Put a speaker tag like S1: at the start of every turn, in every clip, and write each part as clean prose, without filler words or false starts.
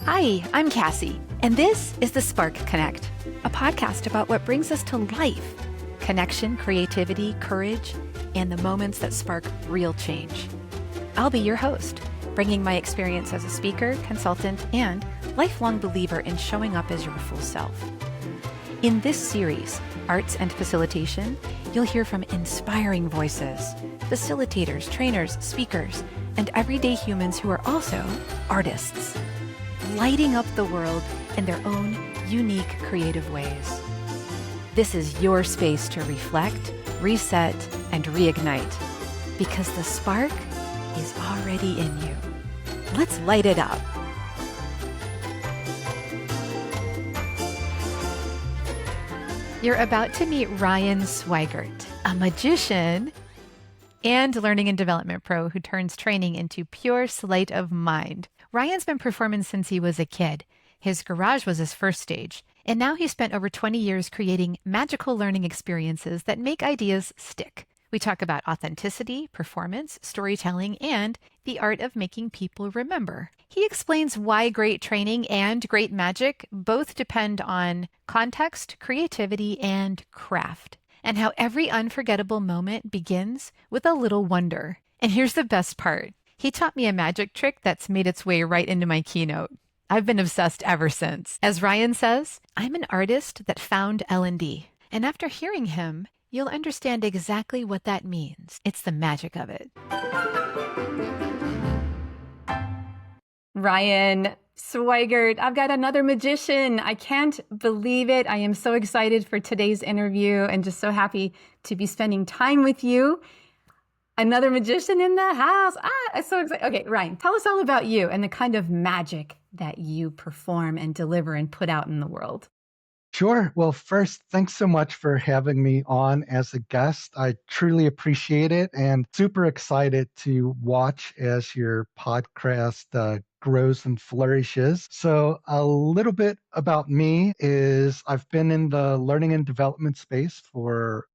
S1: Hi, I'm Kassy, and this is the Spark Connect, a podcast about what brings us to life: connection, creativity, courage, and the moments that spark real change. I'll be your host, bringing my experience as a speaker, consultant, and lifelong believer in showing up as your full self. In this series, Arts and Facilitation, you'll hear from inspiring voices, facilitators, trainers, speakers, and everyday humans who are also artists, lighting up the world in their own unique, creative ways. This is your space to reflect, reset, and reignite, because the spark is already in you. Let's light it up. You're about to meet Ryan Swigert, a magician and learning and development pro who turns training into pure sleight of mind. Ryan's been performing since he was a kid. His garage was his first stage, and now he's spent over 20 years creating magical learning experiences that make ideas stick. We talk about authenticity, performance, storytelling, and the art of making people remember. He explains why great training and great magic both depend on context, creativity, and craft, and how every unforgettable moment begins with a little wonder. And here's the best part. He taught me a magic trick that's made its way right into my keynote. I've been obsessed ever since. As Ryan says, I'm an artist that found L&D. And after hearing him, you'll understand exactly what that means. It's the magic of it. Ryan Swigert, I've got another magician. I can't believe it. I am so excited for today's interview and just so happy to be spending time with you. Another magician in the house. I'm so excited. Okay, Ryan, tell us all about you and the kind of magic that you perform and deliver and put out in the world.
S2: Sure. Well, first, thanks so much for having me on as a guest. I truly appreciate it and super excited to watch as your podcast grows and flourishes. So a little bit about me is I've been in the learning and development space for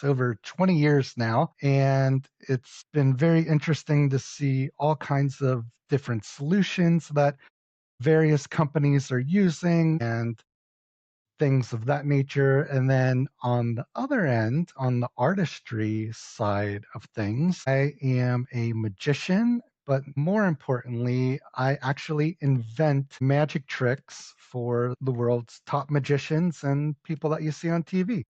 S2: over 20 years now. And it's been very interesting to see all kinds of different solutions that various companies are using and things of that nature. And then on the other end, on the artistry side of things, I am a magician. But more importantly, I actually invent magic tricks for the world's top magicians and people that you see on TV.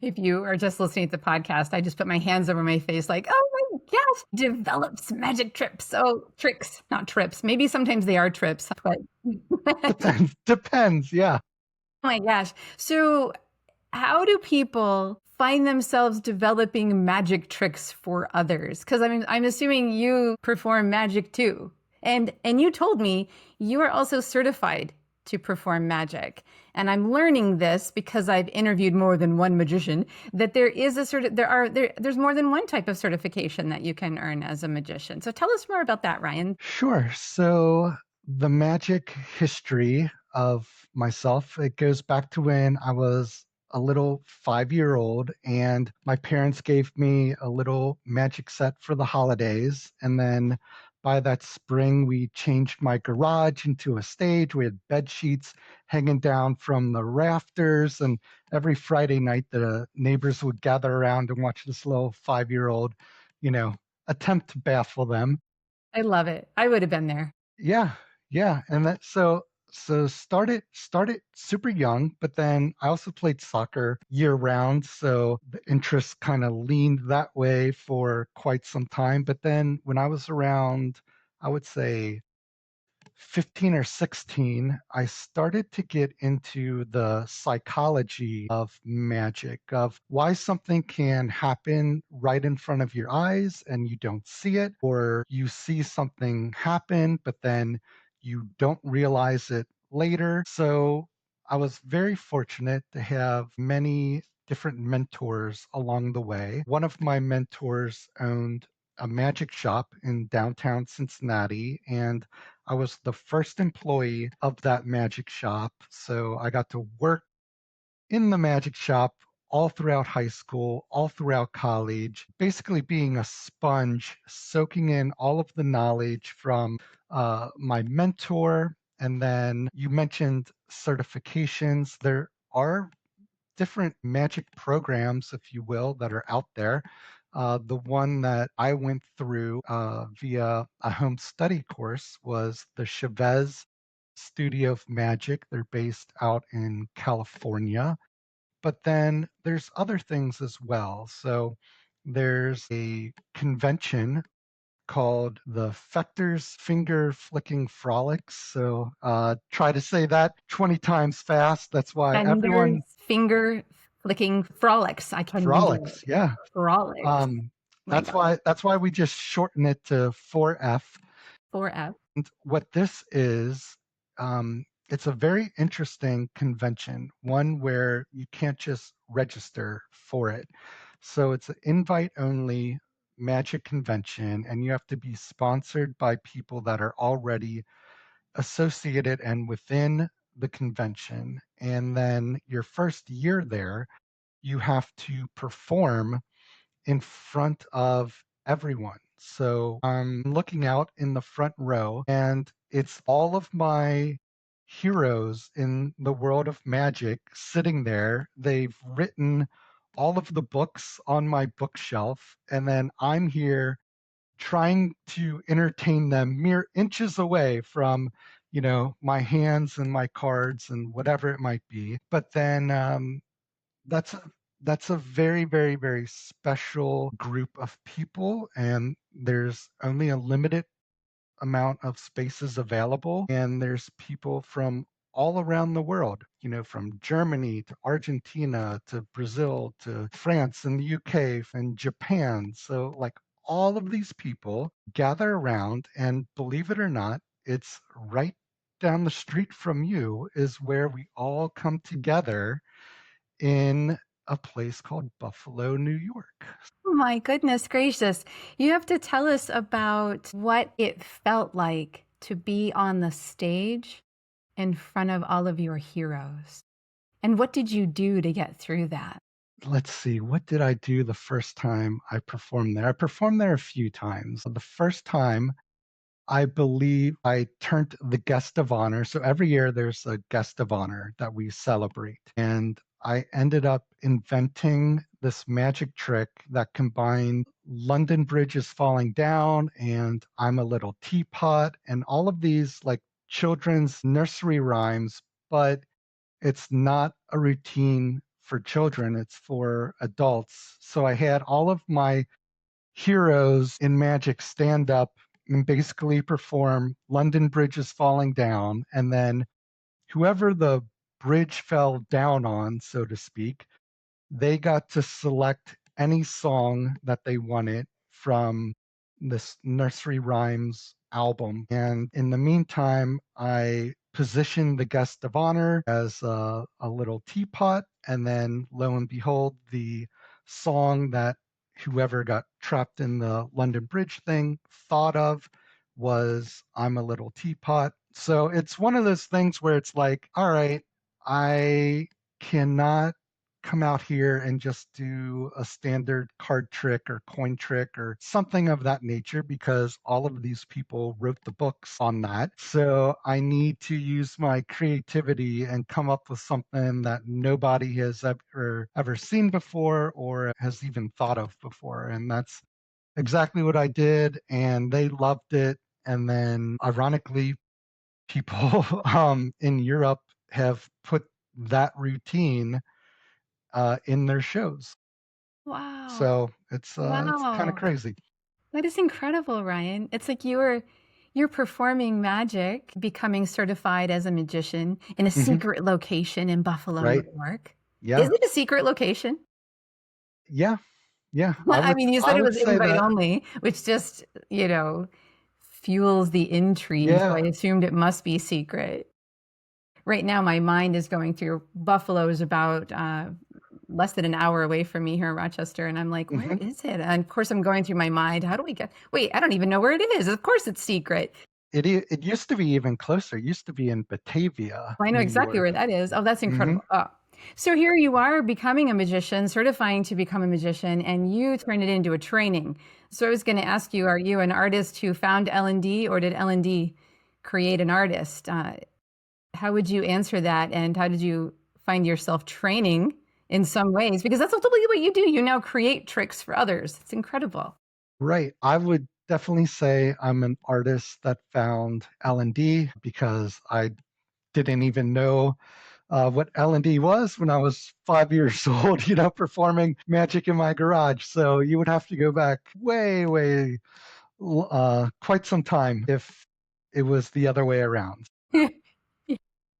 S1: If you are just listening to the podcast, I just put my hands over my face like, oh my gosh, develops magic trips. Oh, tricks, not trips. Maybe sometimes they are trips, but
S2: Depends, yeah.
S1: oh my gosh. So how do people find themselves developing magic tricks for others? Because I'm assuming you perform magic too. And you told me you are also certified to perform magic. And I'm learning this because I've interviewed more than one magician, that there is there's more than one type of certification that you can earn as a magician. So tell us more about that, Ryan.
S2: Sure. So the magic history of myself, it goes back to when I was a little 5-year-old and my parents gave me a little magic set for the holidays. And then by that spring, we changed my garage into a stage. We had bed sheets hanging down from the rafters. And every Friday night, the neighbors would gather around and watch this little 5-year-old, attempt to baffle them.
S1: I love it. I would have been there.
S2: Yeah, yeah, and that so started super young, but then I also played soccer year round, so the interest kind of leaned that way for quite some time. But then when I was around, I would say 15 or 16, I started to get into the psychology of magic, of why something can happen right in front of your eyes and you don't see it, or you see something happen, but then you don't realize it later. So I was very fortunate to have many different mentors along the way. One of my mentors owned a magic shop in downtown Cincinnati, and I was the first employee of that magic shop. So I got to work in the magic shop all throughout high school, all throughout college, basically being a sponge, soaking in all of the knowledge from my mentor. And then you mentioned certifications. There are different magic programs, if you will, that are out there. The one that I went through via a home study course was the Chavez Studio of Magic. They're based out in California. But then there's other things as well. So there's a convention called the Fechter's Finger Flicking Frolics. So try to say that 20 times fast. That's why
S1: Fender's
S2: everyone
S1: finger flicking frolics. I can't even do
S2: frolics.
S1: it.
S2: Yeah.
S1: Frolics. My
S2: That's
S1: God.
S2: why we just shorten it to 4F.
S1: 4F.
S2: And what this is, it's a very interesting convention, one where you can't just register for it. So it's an invite only magic convention, and you have to be sponsored by people that are already associated and within the convention. And then your first year there, you have to perform in front of everyone. So I'm looking out in the front row, and it's all of my heroes in the world of magic sitting there. They've written all of the books on my bookshelf, and then I'm here trying to entertain them mere inches away from my hands and my cards and whatever it might be. But then that's a that's a very, very, very special group of people, and there's only a limited amount of spaces available, and there's people from all around the world, from Germany to Argentina to Brazil to France and the UK and Japan. So like all of these people gather around, and believe it or not, it's right down the street from you is where we all come together in a place called Buffalo, New York.
S1: Oh my goodness gracious. You have to tell us about what it felt like to be on the stage in front of all of your heroes. And what did you do to get through that?
S2: Let's see, what did I do the first time I performed there? I performed there a few times. The first time, I believe I turned the guest of honor. So every year there's a guest of honor that we celebrate. And I ended up inventing this magic trick that combined London Bridge is falling down and I'm a little teapot and all of these like children's nursery rhymes, but it's not a routine for children, it's for adults. So I had all of my heroes in magic stand up and basically perform London Bridge is falling down. And then whoever the bridge fell down on, so to speak, they got to select any song that they wanted from this nursery rhymes album. And in the meantime, I positioned the guest of honor as a little teapot. And then lo and behold, the song that whoever got trapped in the London Bridge thing thought of was I'm a Little Teapot. So it's one of those things where it's like, all right, I cannot come out here and just do a standard card trick or coin trick or something of that nature because all of these people wrote the books on that. So I need to use my creativity and come up with something that nobody has ever seen before or has even thought of before. And that's exactly what I did. And they loved it. And then ironically, people in Europe have put that routine in their shows.
S1: Wow.
S2: So it's kind of
S1: Wow.
S2: crazy.
S1: That is incredible, Ryan. It's like you're performing magic, becoming certified as a magician in a
S2: Hmm.
S1: secret location in Buffalo, New
S2: Right?
S1: York. Is
S2: Yeah,
S1: it a secret location?
S2: yeah, yeah. I
S1: I
S2: would
S1: mean, you said
S2: I
S1: it
S2: would
S1: was
S2: say
S1: invite
S2: that.
S1: only, which just, fuels the intrigue. So I
S2: Yeah.
S1: assumed it must be secret. Right now, my mind is going through Buffalo is about less than an hour away from me here in Rochester. And I'm like, where
S2: Hmm.
S1: is it? And of course, I'm going through my mind. How do we get, wait, I don't even know where it is. Of course, it's secret.
S2: It used to be even closer. It used to be in Batavia,
S1: Well, I know
S2: New
S1: exactly
S2: York.
S1: where that is. Oh, that's
S2: Hmm.
S1: incredible. Oh.
S3: So here you are becoming a magician, certifying to become a magician, and you turn it into a training. So I was going to ask you, are you an artist who found L&D, or did L&D create an artist? How would you answer that? And how did you find yourself training in some ways? Because that's ultimately what you do. You now create tricks for others. It's incredible.
S2: Right. I would definitely say I'm an artist that found L&D because I didn't even know what L&D was when I was 5 years old, performing magic in my garage. So you would have to go back way, way, quite some time if it was the other way around.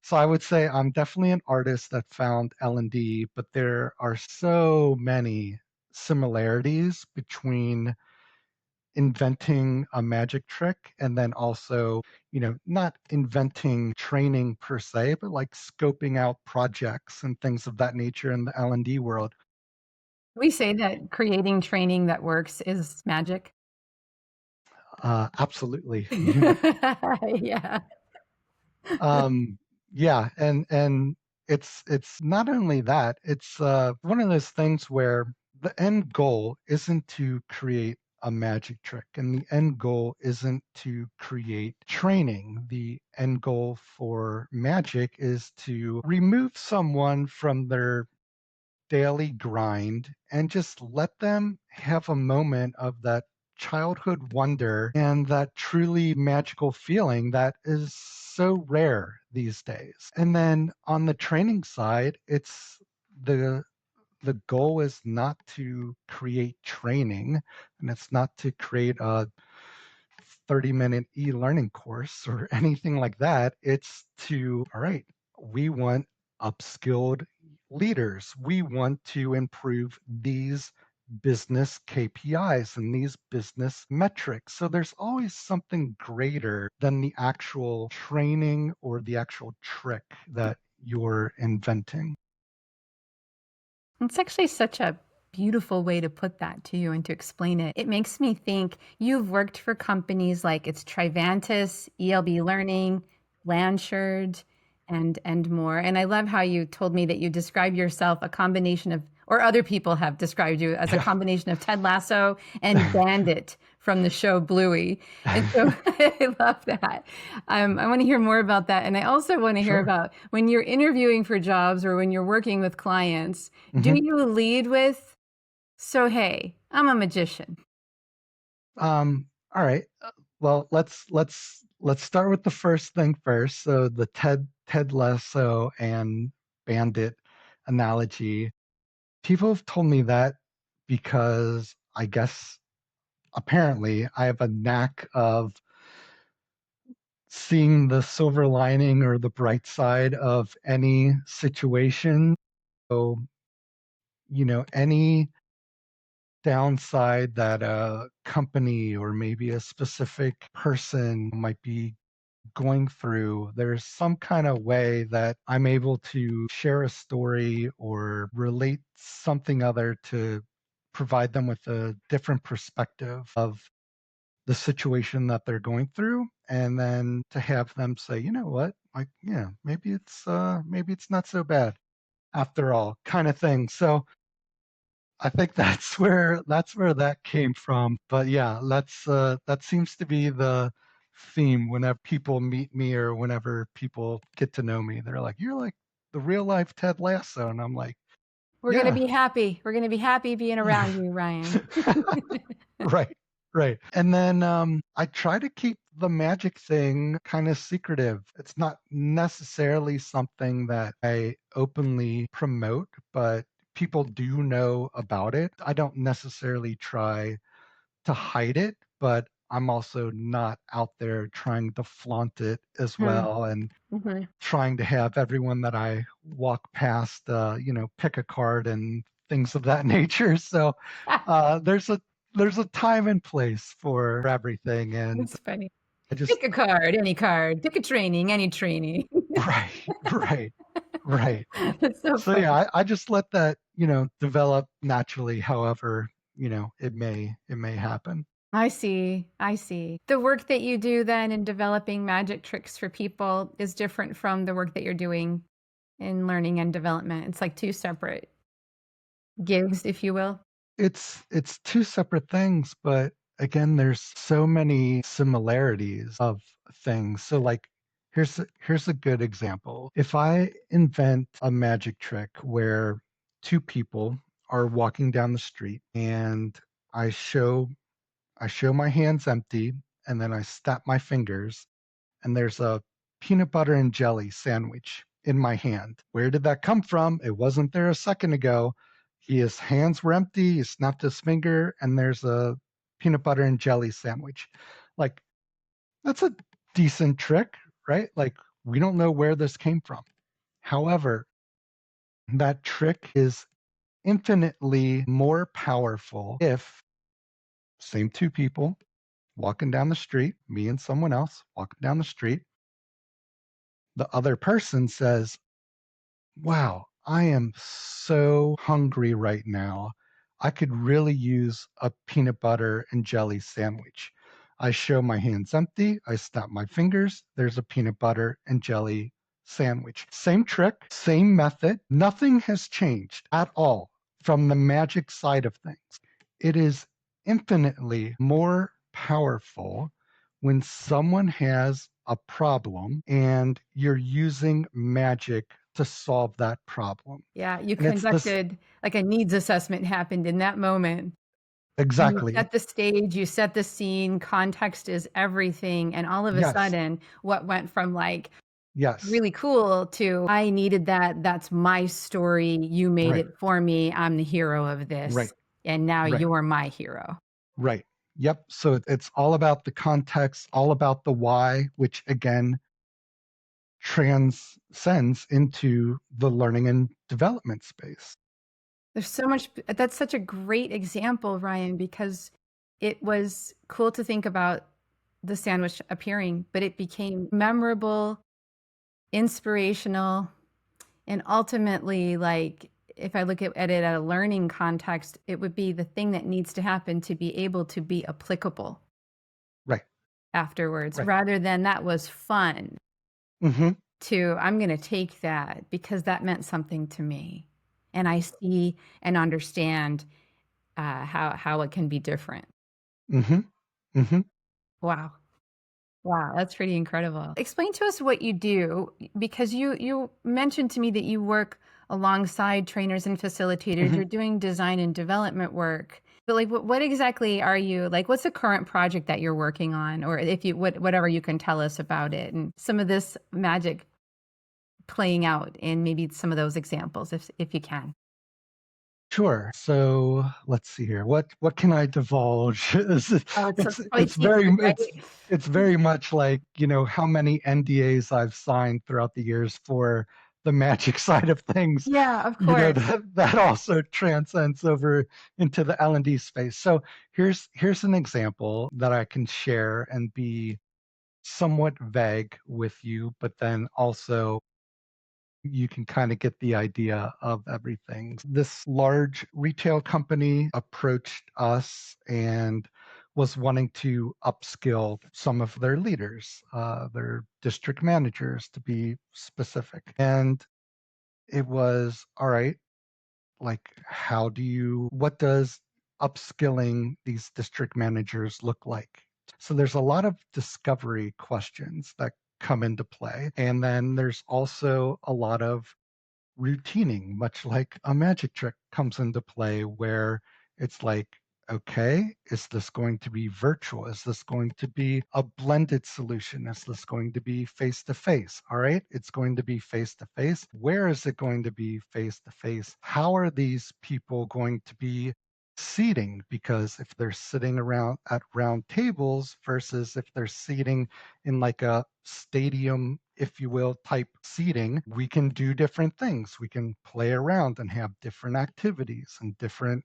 S2: So I would say I'm definitely an artist that found L&D, but there are so many similarities between inventing a magic trick and then also, not inventing training per se, but like scoping out projects and things of that nature in the L&D world.
S3: We say that creating training that works is magic.
S2: Absolutely.
S3: Yeah.
S2: um, yeah, and it's not only that, it's one of those things where the end goal isn't to create a magic trick, and the end goal isn't to create training. The end goal for magic is to remove someone from their daily grind and just let them have a moment of that childhood wonder and that truly magical feeling that is so rare these days. And then on the training side, it's the goal is not to create training, and it's not to create a 30-minute e-learning course or anything like that. It's to, all right, we want upskilled leaders. We want to improve these business KPIs and these business metrics. So there's always something greater than the actual training or the actual trick that you're inventing.
S3: It's actually such a beautiful way to put that to you and to explain it. It makes me think you've worked for companies like it's Trivantis, ELB Learning, Blanchard, and more. And I love how you told me that you describe yourself a combination of, or other people have described you as a combination of Ted Lasso and Bandit from the show Bluey. And so I love that. I want to hear more about that. And I also want to hear
S2: Sure.
S3: about when you're interviewing for jobs or when you're working with clients, do
S2: Mhm.
S3: you lead with, so hey, I'm a magician?
S2: All right. Well, let's start with the first thing first. So the Ted Lasso and Bandit analogy. People have told me that because I guess apparently I have a knack of seeing the silver lining or the bright side of any situation. So, any downside that a company or maybe a specific person might be going through, there's some kind of way that I'm able to share a story or relate something other to provide them with a different perspective of the situation that they're going through, and then to have them say, you know what, like, yeah, maybe it's not so bad after all, kind of thing. So I think that's where that came from. But yeah, that seems to be the theme whenever people meet me or whenever people get to know me. They're like, "You're like the real life Ted Lasso," and I'm like,
S3: We're going to
S2: "Yeah."
S3: be happy. We're going to be happy being around you, Ryan.
S2: Right, right. And then I try to keep the magic thing kind of secretive. It's not necessarily something that I openly promote, but people do know about it. I don't necessarily try to hide it, but I'm also not out there trying to flaunt it as
S3: Hmm.
S2: well and
S3: Mhm.
S2: trying to have everyone that I walk past, pick a card and things of that nature. So
S3: Ah,
S2: uh, there's a there's a time and place for everything, and
S3: that's funny.
S2: I just
S3: Pick a card, any card. Pick a training, any training.
S2: right, right, right.
S3: That's so
S2: So yeah,
S3: funny.
S2: I just let that develop naturally. However, it may happen.
S3: I see. I see. The work that you do then in developing magic tricks for people is different from the work that you're doing in learning and development. It's like two separate gigs, if you will.
S2: It's two separate things, but again, there's so many similarities of things. So like here's a good example. If I invent a magic trick where two people are walking down the street and I show I show my hands empty and then I snap my fingers and there's a peanut butter and jelly sandwich in my hand. Where did that come from? It wasn't there a second ago. His hands were empty. He snapped his finger, and there's a peanut butter and jelly sandwich. Like, that's a decent trick, right? Like, we don't know where this came from. However, that trick is infinitely more powerful if same two people walking down the street, me and someone else walking down the street, the other person says, wow, I am so hungry right now. I could really use a peanut butter and jelly sandwich. I show my hands empty. I snap my fingers. There's a peanut butter and jelly sandwich. Same trick, same method. Nothing has changed at all from the magic side of things. It is infinitely more powerful when someone has a problem and you're using magic to solve that problem.
S3: Yeah, you
S2: And it's this
S3: conducted like a needs assessment happened in that moment. You
S2: exactly.
S3: set the stage, you set the scene, context is everything, and all of a
S2: Yes.
S3: sudden, what went from, like,
S2: Yes.
S3: really cool to, "I needed that, that's my story, you made
S2: Right.
S3: it for me, I'm the hero of this,
S2: Right.
S3: and now
S2: Right.
S3: you're my hero."
S2: Right. Yep. So it's all about the context, all about the why, which again transcends into the learning and development space.
S3: There's so much that's such a great example, Ryan, because it was cool to think about the sandwich appearing, but it became memorable, inspirational, and ultimately, like, if I look at it at a learning context, it would be the thing that needs to happen to be able to be applicable
S2: Right.
S3: afterwards,
S2: Right.
S3: rather than that was fun
S2: Mhm.
S3: to I'm going to take that because that meant something to me. And I see and understand how it can be different.
S2: Mhm. Mhm.
S3: Wow. Wow, that's pretty incredible. Explain to us what you do because you mentioned to me that you work alongside trainers and facilitators.
S2: Mhm.
S3: You're doing design and development work. But like what exactly are you like what's the current project that you're working on or if you whatever you can tell us about it and some of this magic playing out in maybe some of those examples if you can.
S2: Sure. So let's see here. What can I divulge?
S3: Oh, it's a trade
S2: It's very
S3: secret, right?
S2: it's very much like, how many NDAs I've signed throughout the years for the magic side of things,
S3: Yeah, of course.
S2: that also transcends over into the L&D space. So here's an example that I can share and be somewhat vague with you, but then also you can kind of get the idea of everything. This large retail company approached us and was wanting to upskill some of their leaders, their district managers to be specific. And it was, all right, like, what does upskilling these district managers look like? So there's a lot of discovery questions that come into play. And then there's also a lot of routining, much like a magic trick comes into play, where it's like, okay, is this going to be virtual? Is this going to be a blended solution? Is this going to be face to face? All right, it's going to be face to face. Where is it going to be face to face? How are these people going to be seating? Because if they're sitting around at round tables versus if they're seating in like a stadium, if you will, type seating, we can do different things. We can play around and have different activities and different,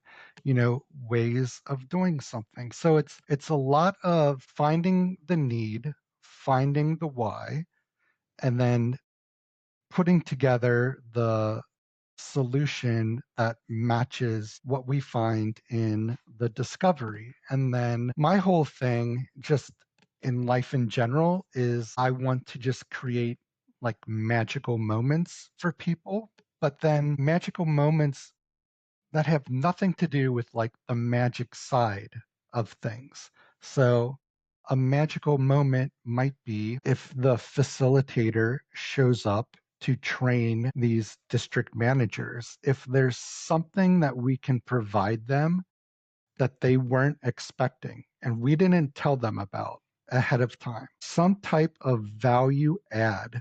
S2: ways of doing something. So it's a lot of finding the need, finding the why, and then putting together the solution that matches what we find in the discovery. And then my whole thing, just in life in general, is I want to just create like magical moments for people, but then magical moments that have nothing to do with like the magic side of things. So a magical moment might be if the facilitator shows up to train these district managers, if there's something that we can provide them that they weren't expecting and we didn't tell them about ahead of time, some type of value add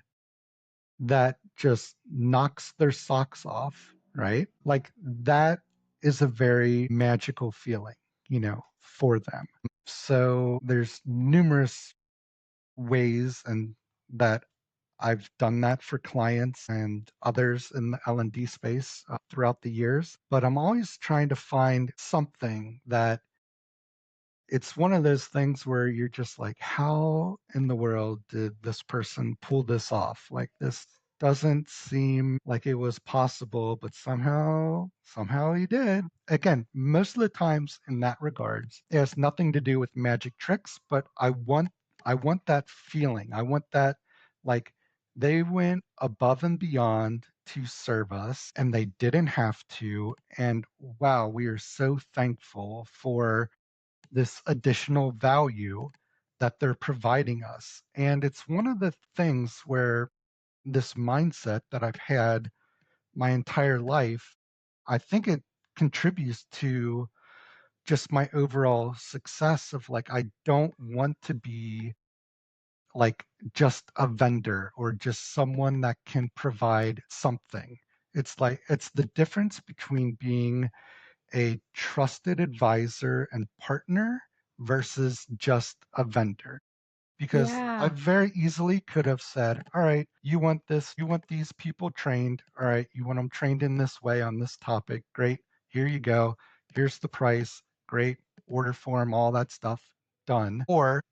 S2: that just knocks their socks off, right? Like that is a very magical feeling, for them. So there's numerous ways and that I've done that for clients and others in the L&D space throughout the years, but I'm always trying to find something that it's one of those things where you're just like, how in the world did this person pull this off? Like this doesn't seem like it was possible, but somehow he did. Again, most of the times in that regards, it has nothing to do with magic tricks, but I want that feeling. I want that like they went above and beyond to serve us and they didn't have to. And wow, we are so thankful for this additional value that they're providing us. And it's one of the things where this mindset that I've had my entire life, I think it contributes to just my overall success of like, I don't want to be like just a vendor or just someone that can provide something. It's like, it's the difference between being a trusted advisor and partner versus just a vendor. Because I
S3: Yeah.
S2: very easily could have said, all right, you want this, you want these people trained. All right, you want them trained in this way on this topic. Great. Here you go. Here's the price. Great. Order form, all that stuff done. Or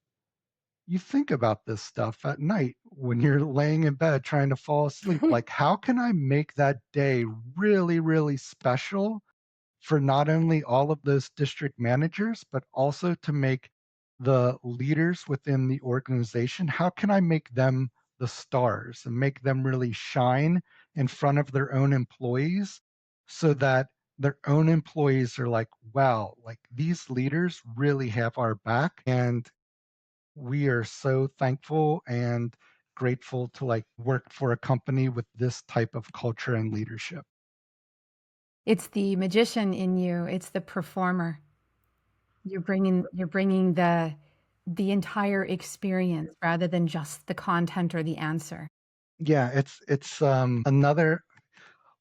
S2: you think about this stuff at night when you're laying in bed trying to fall asleep. Like, how can I make that day really, really special for not only all of those district managers, but also to make the leaders within the organization, how can I make them the stars and make them really shine in front of their own employees so that their own employees are like, wow, like these leaders really have our back. And we are so thankful and grateful to like work for a company with this type of culture and leadership.
S3: It's the magician in you. It's the performer. You're bringing the entire experience rather than just the content or the answer.
S2: Yeah, it's another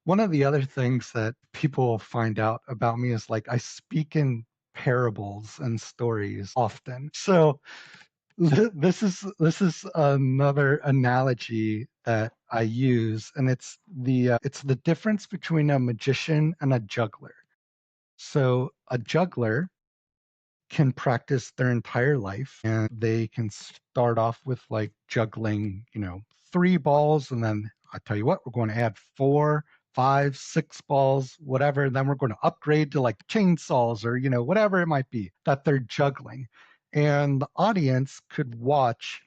S2: one of the other things that people find out about me is like I speak in parables and stories often. So this is another analogy that I use, and it's the difference between a magician and a juggler. So a juggler can practice their entire life and they can start off with like juggling, three balls. And then I tell you what, we're going to add four, five, six balls, whatever. And then we're going to upgrade to like chainsaws or, whatever it might be that they're juggling. And the audience could watch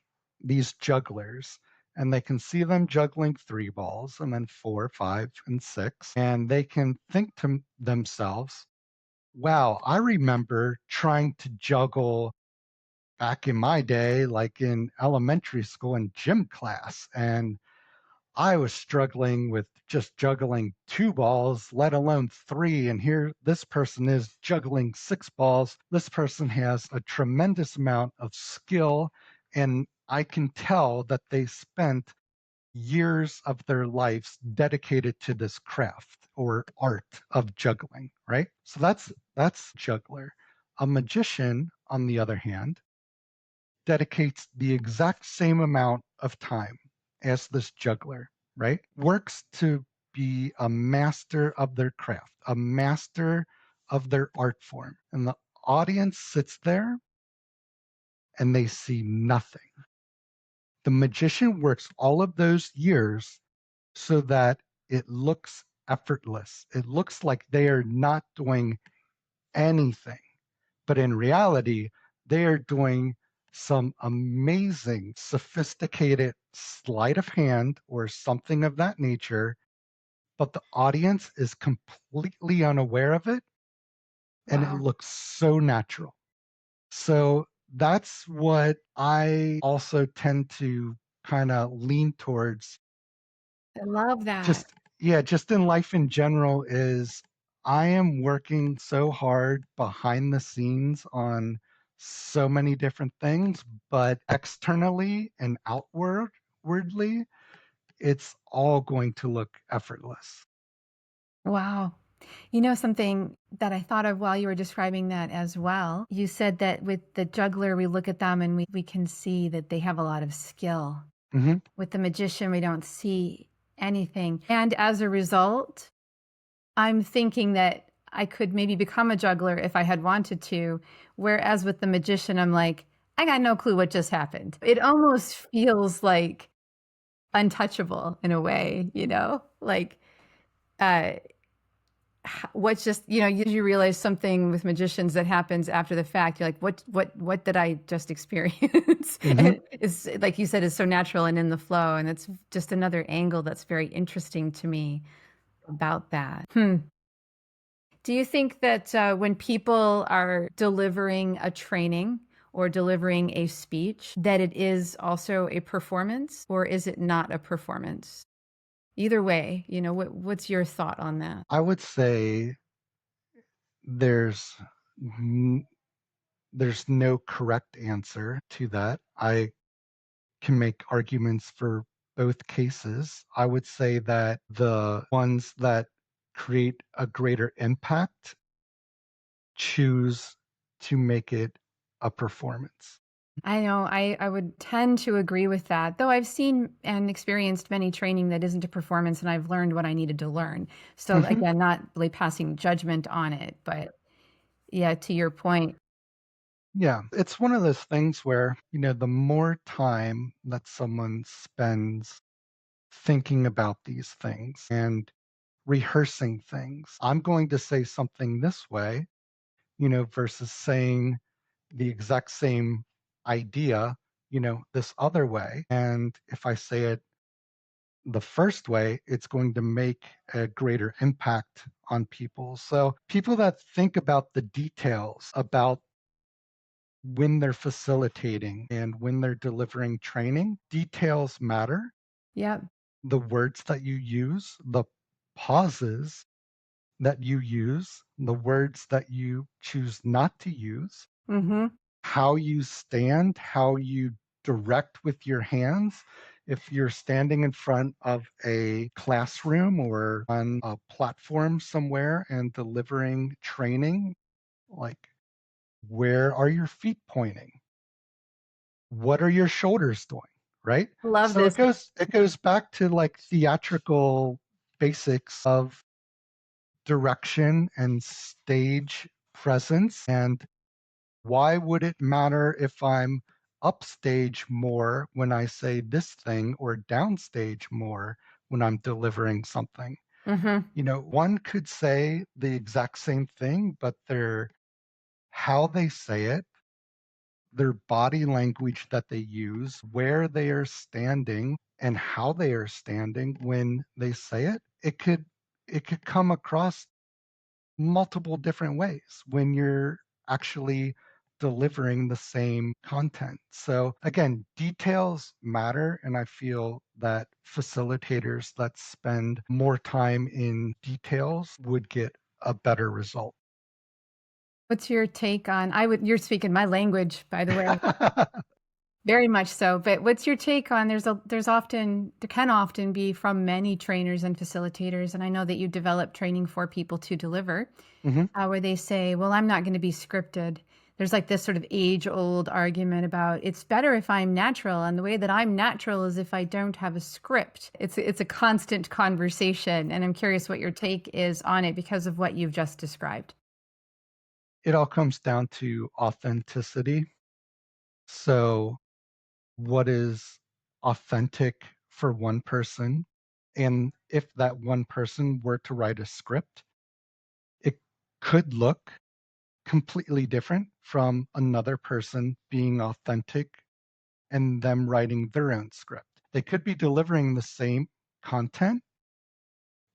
S2: these jugglers and they can see them juggling three balls and then four, five, and six. And they can think to themselves, wow, I remember trying to juggle back in my day, like in elementary school in gym class. And I was struggling with just juggling two balls, let alone three. And here this person is juggling six balls. This person has a tremendous amount of skill. And I can tell that they spent years of their lives dedicated to this craft or art of juggling, right? So that's juggler. A magician, on the other hand, dedicates the exact same amount of time as this juggler, right? Works to be a master of their craft, a master of their art form. And the audience sits there and they see nothing. The magician works all of those years so that it looks effortless. It looks like they are not doing anything. But in reality, they are doing some amazing, sophisticated sleight of hand or something of that nature, but the audience is completely unaware of it and it
S3: Wow.
S2: looks so natural. So that's what I also tend to kind of lean towards.
S3: I love that.
S2: Just yeah, just in life in general is I am working so hard behind the scenes on so many different things, but externally and outwardly, it's all going to look effortless.
S3: Wow. You know, something that I thought of while you were describing that as well, you said that with the juggler, we look at them and we can see that they have a lot of skill.
S2: Hmm.
S3: With the magician, we don't see anything. And as a result, I'm thinking that I could maybe become a juggler if I had wanted to. Whereas with the magician, I'm like, I got no clue what just happened. It almost feels like untouchable in a way, you know? Like, uh, what's just, you realize something with magicians that happens after the fact. You're like, what did I just experience?
S2: Hmm.
S3: And it's like you said, it's so natural and in the flow. And it's just another angle that's very interesting to me about that. Do you think that when people are delivering a training or delivering a speech, that it is also a performance, or is it not a performance? Either way, what's your thought on that?
S2: I would say there's n- there's no correct answer to that. I can make arguments for both cases. I would say that the ones that create a greater impact choose to make it a performance.
S3: I know I would tend to agree with that, though I've seen and experienced many training that isn't a performance, and I've learned what I needed to learn. So
S2: Hmm.
S3: again, not really passing judgment on it, but yeah, to your point.
S2: Yeah, it's one of those things where, the more time that someone spends thinking about these things and rehearsing things, I'm going to say something this way, versus saying the exact same idea, this other way. And if I say it the first way, it's going to make a greater impact on people. So people that think about the details about when they're facilitating and when they're delivering training, details matter.
S3: Yeah.
S2: The words that you use, the pauses that you use, the words that you choose not to use,
S3: Mm-hmm.
S2: how you stand, how you direct with your hands. If you're standing in front of a classroom or on a platform somewhere and delivering training, like where are your feet pointing? What are your shoulders doing? Right?
S3: Love
S2: So it
S3: this.
S2: goes back to like theatrical basics of direction and stage presence. And why would it matter if I'm upstage more when I say this thing or downstage more when I'm delivering something?
S3: Mm-hmm.
S2: One could say the exact same thing, but how they say it, their body language that they use, where they are standing, and how they are standing when they say it, it could come across multiple different ways when you're actually delivering the same content. So again, details matter, and I feel that facilitators that spend more time in details would get a better result.
S3: What's your take on you're speaking my language, by the way, very much so, but what's your take on there can often be from many trainers and facilitators, and I know that you develop training for people to deliver,
S2: Mhm.
S3: where they say, "Well, I'm not gonna be scripted." There's like this sort of age-old argument about it's better if I'm natural, and the way that I'm natural is if I don't have a script. It's a constant conversation, and I'm curious what your take is on it because of what you've just described.
S2: It all comes down to authenticity. So, what is authentic for one person? And if that one person were to write a script, it could look completely different from another person being authentic and them writing their own script. They could be delivering the same content,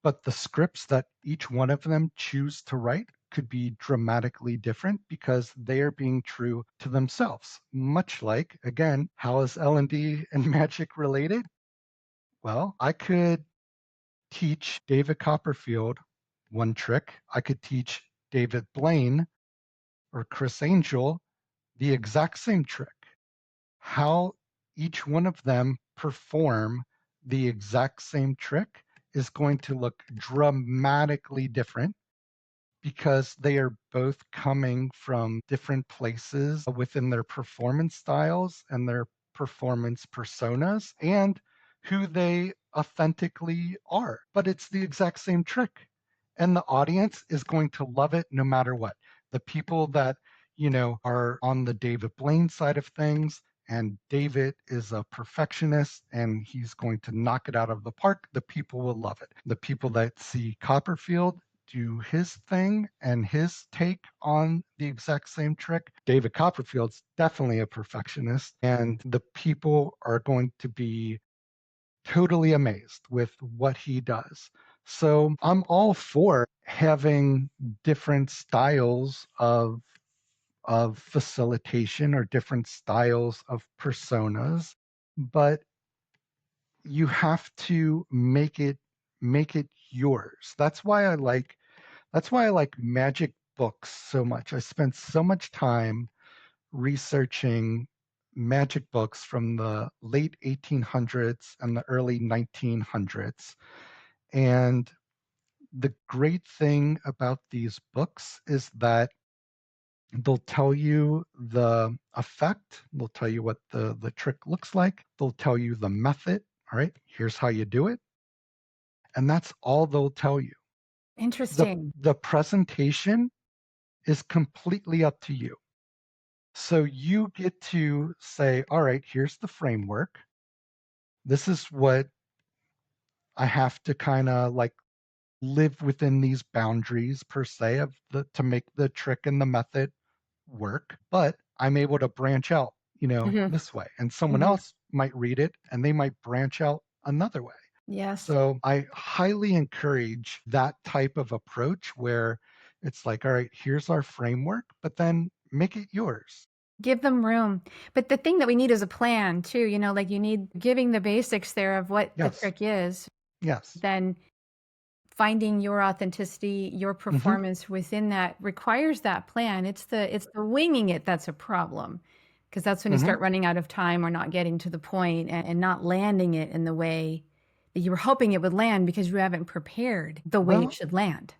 S2: but the scripts that each one of them choose to write could be dramatically different because they are being true to themselves. Much like, again, how is L&D and magic related? Well, I could teach David Copperfield one trick. I could teach David Blaine or Chris Angel the exact same trick. How each one of them perform the exact same trick is going to look dramatically different because they are both coming from different places within their performance styles and their performance personas and who they authentically are. But it's the exact same trick. And the audience is going to love it no matter what. The people that, are on the David Blaine side of things, and David is a perfectionist and he's going to knock it out of the park, the people will love it. The people that see Copperfield do his thing and his take on the exact same trick. David Copperfield's definitely a perfectionist, and the people are going to be totally amazed with what he does. So I'm all for having different styles of facilitation or different styles of personas, but you have to make it yours. That's why I like magic books so much. I spent so much time researching magic books from the late 1800s and the early 1900s. And the great thing about these books is that they'll tell you the effect, they'll tell you what the trick looks like, they'll tell you the method. All right, here's how you do it. And that's all they'll tell you. The,
S3: Interesting.
S2: the presentation is completely up to you. So you get to say, all right, here's the framework. This is what I have to kind of like live within these boundaries per se of the to make the trick and the method work, but I'm able to branch out,
S3: Hmm.
S2: this way. And someone
S3: Hmm.
S2: else might read it and they might branch out another way.
S3: Yes.
S2: So I highly encourage that type of approach where it's like, all right, here's our framework, but then make it yours.
S3: Give them room. But the thing that we need is a plan too, like you need giving the basics there of what the
S2: Yes.
S3: trick is,
S2: Yes.
S3: then finding your authenticity, your
S2: Hmm.
S3: performance within that requires that plan. It's the winging it that's a problem. Because that's when you
S2: Hmm.
S3: start running out of time or not getting to the point and not landing it in the way that you were hoping it would land because you haven't prepared the way it
S2: Well,
S3: should land.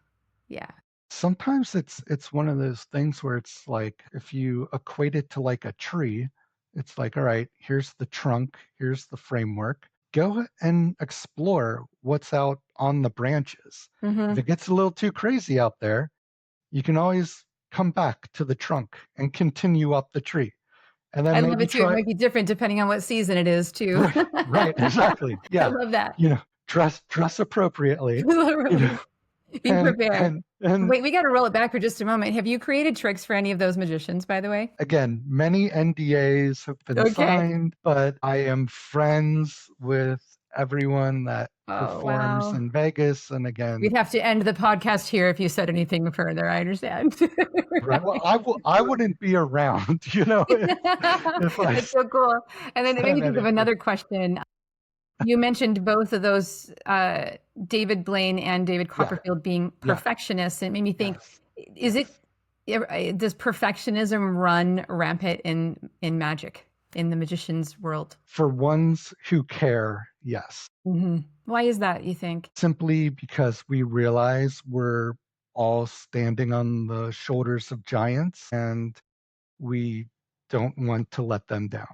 S3: Yeah.
S2: sometimes it's one of those things where it's like if you equate it to like a tree, it's like, all right, here's the trunk, here's the framework. Go and explore what's out on the branches. If
S3: Hmm.
S2: it gets a little too crazy out there, you can always come back to the trunk and continue up the tree. And
S3: I
S2: then
S3: love
S2: maybe
S3: it too. It
S2: try
S3: might be different depending on what season it is too.
S2: right, right, exactly.
S3: I
S2: Yeah.
S3: love that.
S2: Dress appropriately, you know,
S3: Literally. Be
S2: and
S3: prepared.
S2: and and
S3: Wait, we got to roll it back for just a moment. Have you created tricks for any of those magicians, by the way?
S2: again, many NDAs have been
S3: Okay.
S2: signed, but I am friends with everyone that
S3: Oh,
S2: performs
S3: wow.
S2: in Vegas. And again,
S3: We'd have to end the podcast here if you said anything further. I understand.
S2: right, well, I wouldn't be around, if I
S3: That's so cool. And then it made
S2: said
S3: me think of
S2: anything.
S3: another question. You mentioned both of those, David Blaine and David
S2: Yeah,
S3: Copperfield being
S2: yeah,
S3: perfectionists. And it made me think,
S2: yes,
S3: is it,
S2: yes.
S3: does perfectionism run rampant in magic, in the magician's world?
S2: For ones who care, yes.
S3: Hmm. Why is that, you think?
S2: Simply because we realize we're all standing on the shoulders of giants and we don't want to let them down.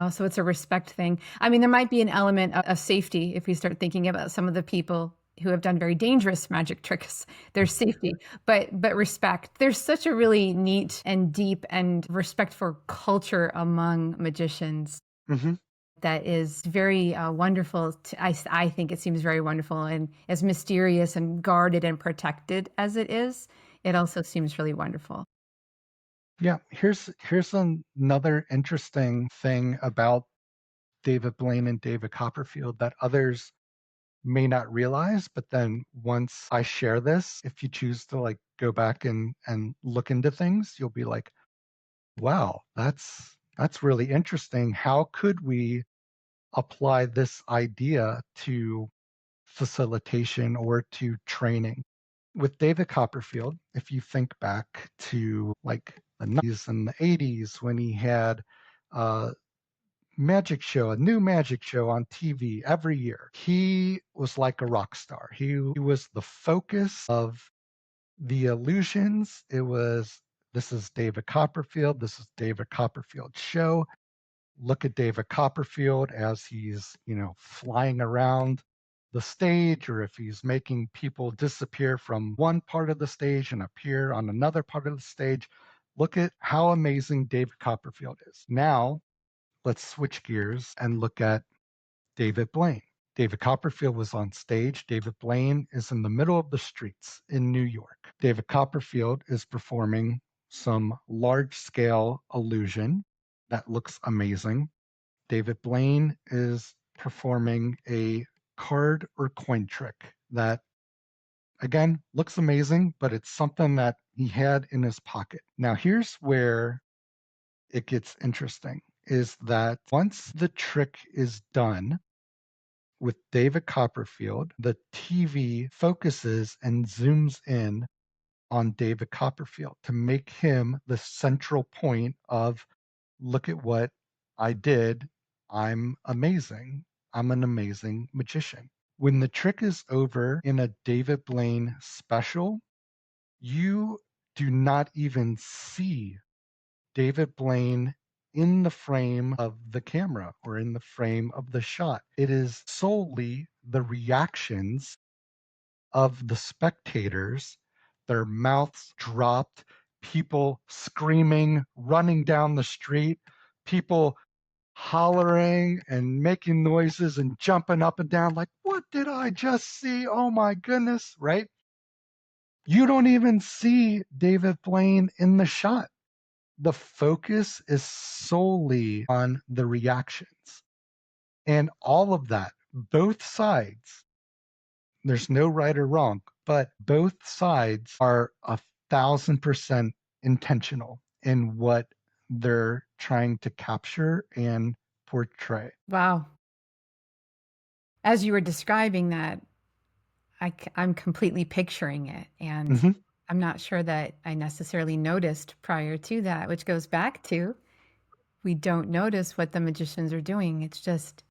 S3: Oh, so it's a respect thing. I mean, there might be an element of safety if we start thinking about some of the people who have done very dangerous magic tricks. There's safety, but respect. There's such a really neat and deep and respect for culture among magicians
S2: Hmm.
S3: that is very wonderful. I think it seems very wonderful, and as mysterious and guarded and protected as it is, it also seems really wonderful.
S2: Yeah, here's another interesting thing about David Blaine and David Copperfield that others may not realize, but then once I share this, if you choose to like go back and look into things, you'll be like, wow, that's really interesting. How could we apply this idea to facilitation or to training? With David Copperfield, if you think back to like the 90s and the 80s when he had a a new magic show on TV every year, he was like a rock star. He was the focus of the illusions. It was, this is David Copperfield, this is David Copperfield's show. Look at David Copperfield as he's, flying around the stage, or if he's making people disappear from one part of the stage and appear on another part of the stage. Look at how amazing David Copperfield is. Now, let's switch gears and look at David Blaine. David Copperfield was on stage. David Blaine is in the middle of the streets in New York. David Copperfield is performing some large scale illusion that looks amazing. David Blaine is performing a card or coin trick that, again, looks amazing, but it's something that he had in his pocket. Now, here's where it gets interesting is that once the trick is done with David Copperfield, the TV focuses and zooms in on David Copperfield to make him the central point of, look at what I did. I'm amazing. I'm an amazing magician. When the trick is over in a David Blaine special, you do not even see David Blaine in the frame of the camera or in the frame of the shot. It is solely the reactions of the spectators, their mouths dropped, people screaming, running down the street, people hollering and making noises and jumping up and down like, what did I just see? Oh my goodness, right? You don't even see David Blaine in the shot. The focus is solely on the reactions. And all of that, both sides, there's no right or wrong, but both sides are 1,000% intentional in what they're trying to capture and portray.
S3: Wow. As you were describing that, I'm completely picturing it. And
S2: Hmm.
S3: I'm not sure that I necessarily noticed prior to that, which goes back to we don't notice what the magicians are doing. It's just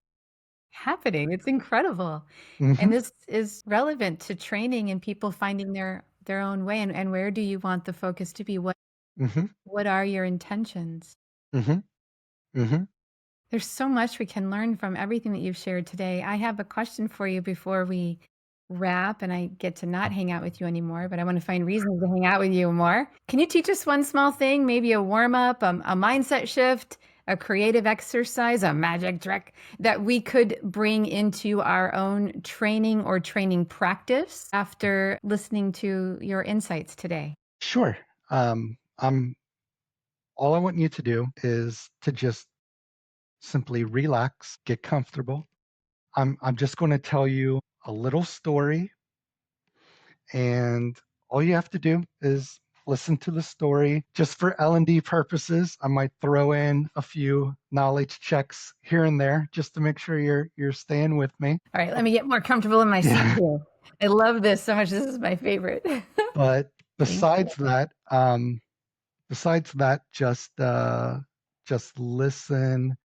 S3: happening. It's incredible. And
S2: Hmm.
S3: this is relevant to training and people finding their own way. And where do you want the focus to be?
S2: Hmm.
S3: What are your intentions?
S2: Hmm. Hmm.
S3: There's so much we can learn from everything that you've shared today. I have a question for you before we wrap and I get to not hang out with you anymore, but I want to find reasons to hang out with you more. Can you teach us one small thing, maybe a warm up, a mindset shift, a creative exercise, a magic trick that we could bring into our own training or training practice after listening to your insights today?
S2: Sure. I'm all I want you to do is to just simply relax, get comfortable. I'm just going to tell you a little story, and all you have to do is listen to the story. Just for L&D purposes, I might throw in a few knowledge checks here and there just to make sure you're staying with me.
S3: All right, let me get more comfortable in my seat
S2: Yeah.
S3: here. I love this so much. This is my favorite.
S2: But
S3: Thank you.
S2: besides that, just listen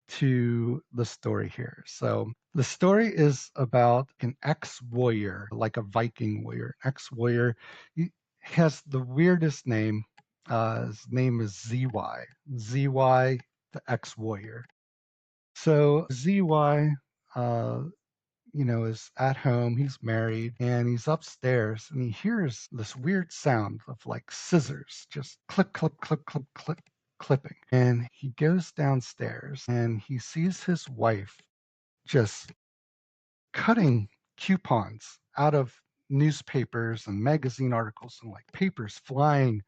S2: to the story here. So the story is about an ex-warrior, like a Viking warrior, ex-warrior. He has the weirdest name. His name is ZY. ZY, the ex-warrior. So ZY, uh, is at home. He's married and he's upstairs and he hears this weird sound of like scissors, just clip, clip, clip, clip, clip, clipping. And he goes downstairs and he sees his wife just cutting coupons out of newspapers and magazine articles and like papers flying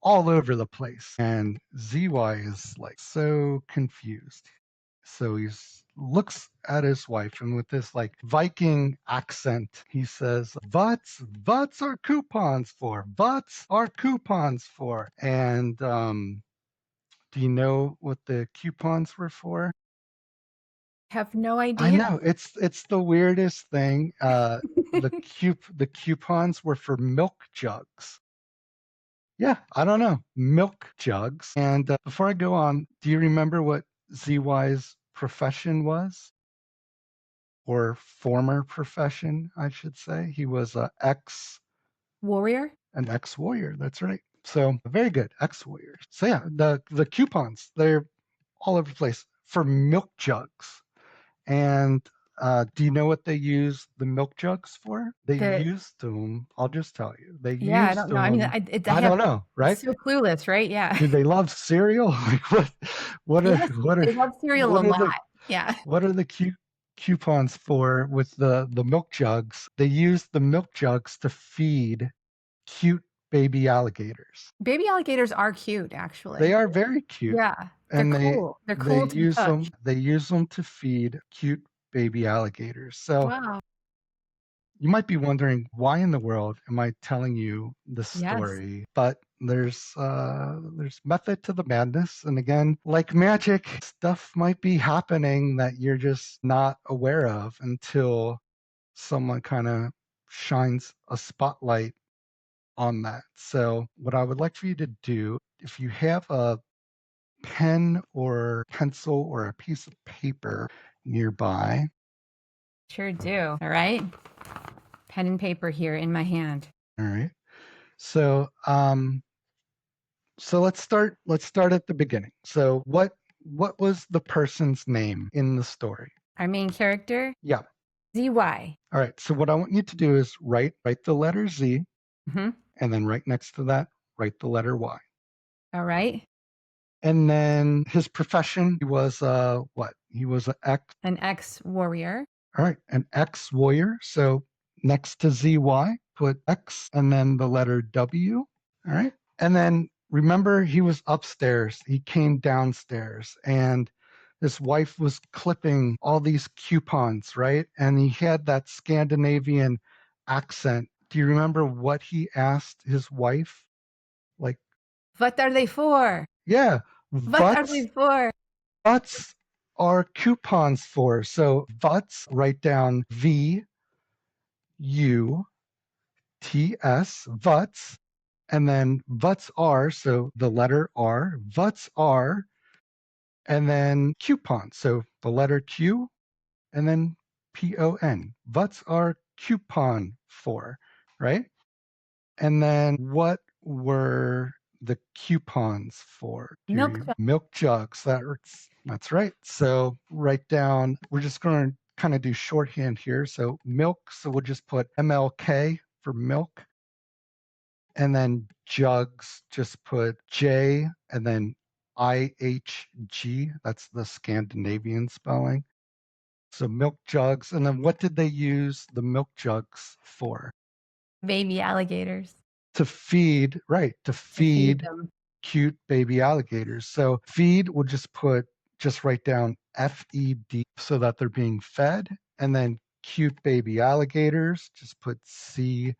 S2: all over the place. And ZY is like so confused. So he looks at his wife and with this like Viking accent, he says, What's are coupons for? What's are coupons for? And do you know what the coupons were for?
S3: Have no
S2: I
S3: idea.
S2: know it's the weirdest thing. The coupons were for milk jugs. Yeah, I don't know. Milk jugs. And before I go on, do you remember what ZY's profession was? Or former profession, I should say. He was
S3: Warrior?
S2: an ex-warrior. That's right. So very good, ex-warrior. So yeah, the coupons, they're all over the place for milk jugs. And do you know what they use the milk jugs for? They
S3: The
S2: used them, I'll just tell you, they
S3: Yeah, I
S2: used
S3: don't know. I mean,
S2: them,
S3: I
S2: I
S3: have
S2: don't know, right?
S3: so clueless, right? Yeah.
S2: Do they love cereal? Like what are
S3: Yes,
S2: what are
S3: they love cereal a
S2: what are
S3: lot.
S2: the
S3: Yeah.
S2: what are the coupons for with the milk jugs? They use the milk jugs to feed cute baby alligators.
S3: Baby alligators are cute,
S2: They
S3: actually.
S2: are very cute,
S3: Yeah, they're
S2: and
S3: cool. They're
S2: they
S3: cool to the
S2: use them
S3: touch.
S2: they use them to feed cute baby alligators. So
S3: Wow.
S2: you might be wondering why in the world am I telling you this
S3: Yes.
S2: story? But there's method to the madness, and again, like magic, stuff might be happening that you're just not aware of until someone kind of shines a spotlight on that. So, what I would like for you to do, if you have a pen or pencil or a piece of paper nearby,
S3: Sure do. All right. Pen and paper here in my hand.
S2: all right. So, let's start at the beginning. So, what was the person's name in the story?
S3: Our main character,
S2: Yeah.
S3: ZY.
S2: All right. So, what I want you to do is write the letter Z,
S3: Hmm.
S2: and then right next to that, write the letter Y.
S3: All right.
S2: And then his profession, he was what? He was
S3: An ex-warrior.
S2: all right, an ex-warrior. So next to ZY, put X and then the letter W. All right. And then remember he was upstairs. He came downstairs and his wife was clipping all these coupons, right? And he had that Scandinavian accent. Do you remember what he asked his wife? Like,
S3: What are they for?
S2: yeah,
S3: What are they for?
S2: what's are coupons for? So what's write down VUTS, what's, and then what's are, so the letter R, what's are, and then coupon. So the letter Q and then PON. What's our coupon for, right? And then what were the coupons for?
S3: Milk jug.
S2: Milk jugs. That's right. So write down, we're just going to kind of do shorthand here. So milk, so we'll just put MLK for milk. And then jugs, just put J and then IHG. That's the Scandinavian spelling. So milk jugs. And then what did they use the milk jugs for?
S3: Baby alligators.
S2: To feed, right, to
S3: To feed
S2: feed
S3: them.
S2: cute baby alligators. So feed, we'll just write down FED so that they're being fed. And then cute baby alligators, just put C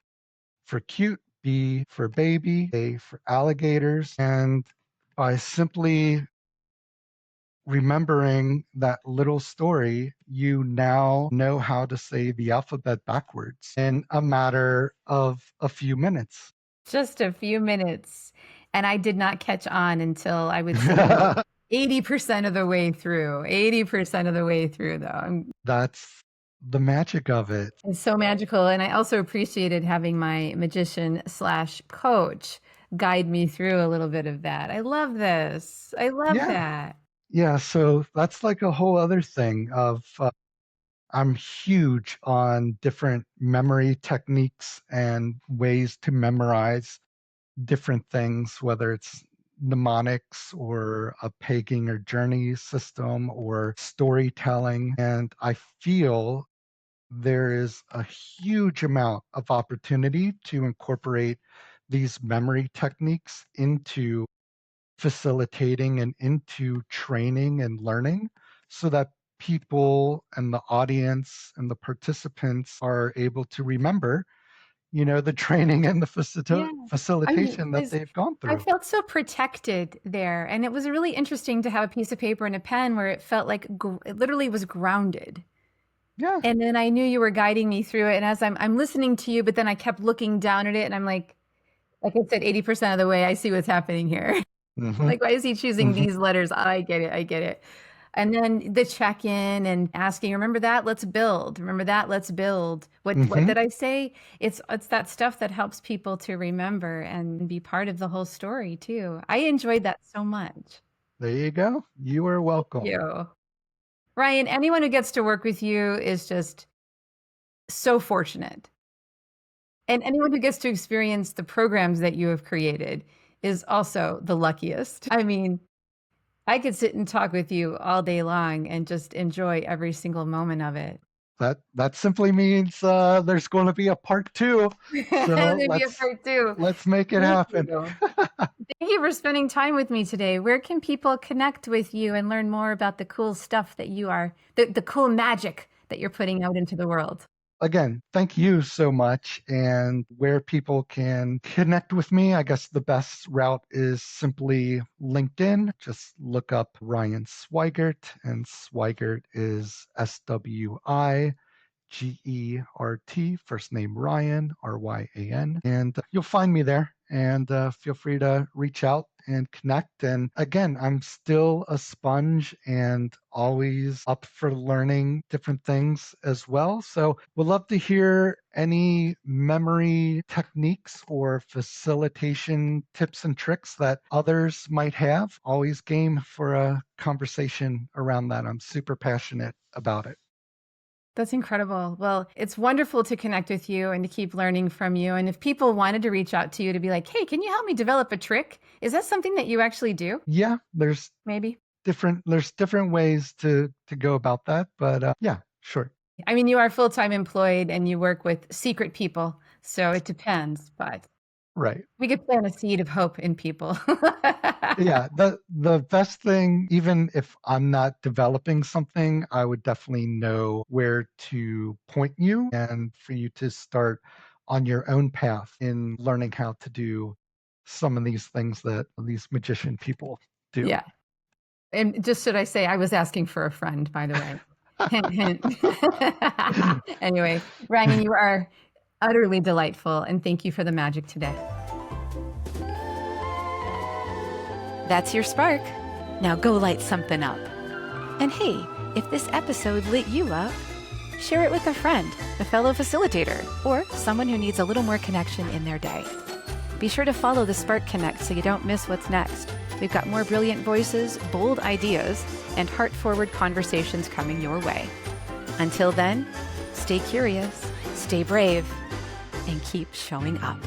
S2: for cute, B for baby, A for alligators. And by simply remembering that little story, you now know how to say the alphabet backwards in a matter of a few minutes.
S3: Just a few minutes. And I did not catch on until I would say 80% of the way through. 80% of the way through, though.
S2: That's the magic of it.
S3: It's so magical. And I also appreciated having my magician slash coach guide me through a little bit of that. I love this. I love
S2: Yeah.
S3: that.
S2: Yeah. So that's like a whole other thing of I'm huge on different memory techniques and ways to memorize different things, whether it's mnemonics or a pegging or journey system or storytelling. And I feel there is a huge amount of opportunity to incorporate these memory techniques into facilitating and into training and learning so that people and the audience and the participants are able to remember, the training and the
S3: Yeah. I mean,
S2: facilitation that
S3: 'cause
S2: they've gone
S3: I
S2: through.
S3: felt so protected there, and it was really interesting to have a piece of paper and a pen where it felt like it literally was grounded.
S2: Yeah.
S3: And then I knew you were guiding me through it, and as I'm listening to you, but then I kept looking down at it, and I'm like I said, 80% of the way, I see what's happening here.
S2: Hmm.
S3: Like, why is he choosing
S2: Hmm.
S3: these letters? I get it. I get it. And then the check-in and asking, remember that? Let's build. Remember that? Let's build. What
S2: Hmm.
S3: did I say? It's that stuff that helps people to remember and be part of the whole story too. I enjoyed that so much.
S2: There you go. You are
S3: Thank
S2: welcome.
S3: you. Ryan, anyone who gets to work with you is just so fortunate. And anyone who gets to experience the programs that you have created is also the luckiest. I mean, I could sit and talk with you all day long and just enjoy every single moment of it.
S2: That simply means there's going to be a part two. So
S3: Maybe a
S2: let's
S3: part two.
S2: let's make it
S3: Thank
S2: happen.
S3: you. Thank you for spending time with me today. Where can people connect with you and learn more about the cool stuff that you are, the cool magic that you're putting out into the world?
S2: Again, thank you so much. And where people can connect with me, I guess the best route is simply LinkedIn. Just look up Ryan Swigert, and Swigert is Swigert, first name Ryan, Ryan. And you'll find me there. And feel free to reach out and connect. And again, I'm still a sponge and always up for learning different things as well. So we'd love to hear any memory techniques or facilitation tips and tricks that others might have. Always game for a conversation around that. I'm super passionate about it.
S3: That's incredible. Well, it's wonderful to connect with you and to keep learning from you. And if people wanted to reach out to you to be like, hey, can you help me develop a trick? Is that something that you actually do?
S2: Yeah,
S3: Maybe.
S2: there's different ways to go about that, but yeah, sure.
S3: I mean, you are full-time employed and you work with secret people, so it depends, but
S2: Right.
S3: we could plant a seed of hope in people.
S2: Yeah, the best thing, even if I'm not developing something, I would definitely know where to point you and for you to start on your own path in learning how to do some of these things that these magician people do.
S3: Yeah. And just should I say, I was asking for a friend, by the way. Hint, hint. Anyway, Ryan, you are utterly delightful, and thank you for the magic today.
S1: That's your spark. Now go light something up. And hey, if this episode lit you up, share it with a friend, a fellow facilitator, or someone who needs a little more connection in their day. Be sure to follow the Spark Connect so you don't miss what's next. We've got more brilliant voices, bold ideas, and heart-forward conversations coming your way. Until then, stay curious, stay brave, and keep showing up.